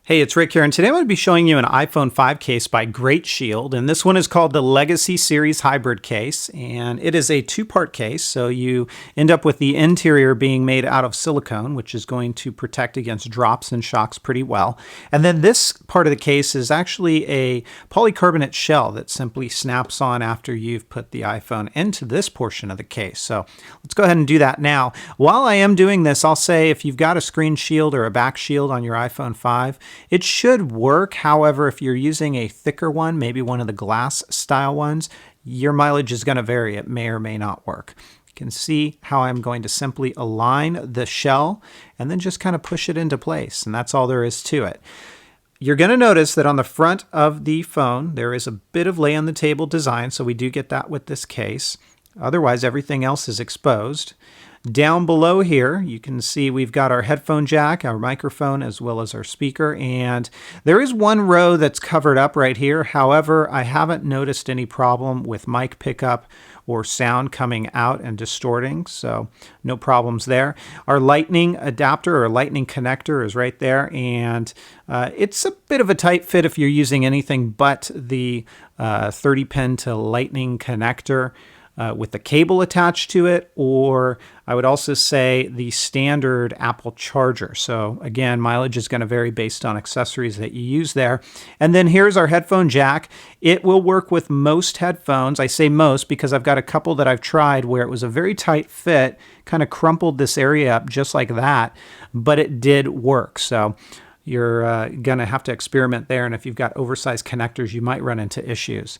Hey, it's Rick here, and today I'm going to be showing you an iPhone 5 case by GreatShield, and this one is called the Legacy Series Hybrid Case, and it is a two-part case, so you end up with the interior being made out of silicone, which is going to protect against drops and shocks pretty well. And then this part of the case is actually a polycarbonate shell that simply snaps on after you've put the iPhone into this portion of the case. So let's go ahead and do that now. While I am doing this, I'll say if you've got a screen shield or a back shield on your iPhone 5, it should work. However, if you're using a thicker one, maybe one of the glass style ones, your mileage is going to vary. It may or may not work. You can see how I'm going to simply align the shell and then just kind of push it into place. And that's all there is to it. You're going to notice that on the front of the phone, there is a bit of lay on the table design. So we do get that with this case. Otherwise, everything else is exposed. Down below here, you can see we've got our headphone jack, our microphone, as well as our speaker. And there is one row that's covered up right here. However, I haven't noticed any problem with mic pickup or sound coming out and distorting, so no problems there. Our lightning adapter or lightning connector is right there, and it's a bit of a tight fit if you're using anything but the 30-pin to lightning connector. With the cable attached to it, or I would also say the standard Apple charger. So again, mileage is going to vary based on accessories that you use there. And then here's our headphone jack. It will work with most headphones. I say most because I've got a couple that I've tried where it was a very tight fit, kind of crumpled this area up just like that, but it did work. So you're going to have to experiment there. And if you've got oversized connectors, you might run into issues.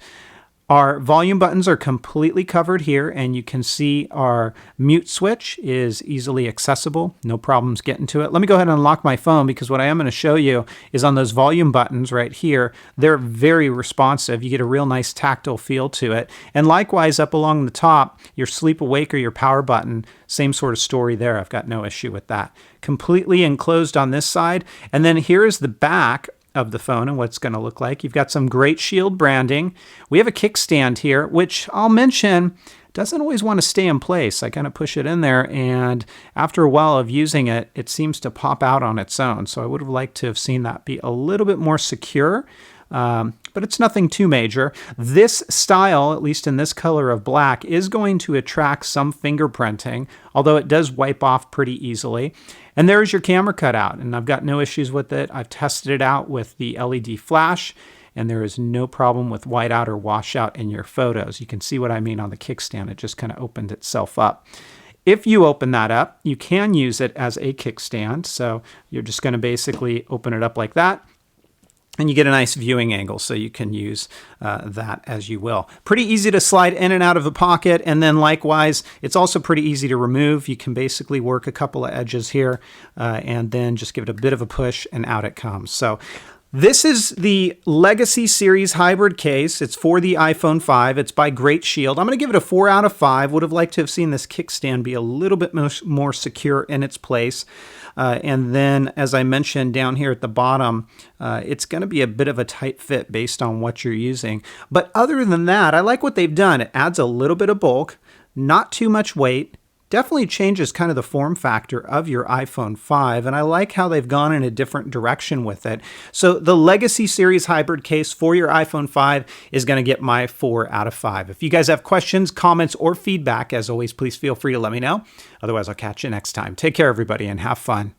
Our volume buttons are completely covered here, and you can see our mute switch is easily accessible. No problems getting to it. Let me go ahead and unlock my phone because what I am going to show you is on those volume buttons right here, they're very responsive. You get a real nice tactile feel to it. And likewise, up along the top, your sleep awake or your power button, same sort of story there. I've got no issue with that. Completely enclosed on this side. And then here is the back of the phone and what it's going to look like. You've got some GreatShield branding. We have a kickstand here, which I'll mention doesn't always want to stay in place. I kind of push it in there, and after a while of using it, it seems to pop out on its own. So I would have liked to have seen that be a little bit more secure. But it's nothing too major. This style, at least in this color of black, is going to attract some fingerprinting, although it does wipe off pretty easily. And there's your camera cutout, and I've got no issues with it. I've tested it out with the LED flash, and there is no problem with whiteout or washout in your photos. You can see what I mean on the kickstand. It just kind of opened itself up. If you open that up, you can use it as a kickstand. So you're just going to basically open it up like that. And you get a nice viewing angle, so you can use that as you will. Pretty easy to slide in and out of the pocket, and then likewise, it's also pretty easy to remove. You can basically work a couple of edges here, and then just give it a bit of a push, and out it comes. So this is the Legacy Series Hybrid case. It's for the iPhone 5. It's by GreatShield. I'm going to give it a 4 out of 5. Would have liked to have seen this kickstand be a little bit more secure in its place. And then, as I mentioned down here at the bottom, it's going to be a bit of a tight fit based on what you're using. But other than that, I like what they've done. It adds a little bit of bulk, not too much weight. Definitely changes kind of the form factor of your iPhone 5, and I like how they've gone in a different direction with it. So the Legacy Series Hybrid case for your iPhone 5 is going to get my 4 out of 5. If you guys have questions, comments, or feedback, as always, please feel free to let me know. Otherwise, I'll catch you next time. Take care, everybody, and have fun.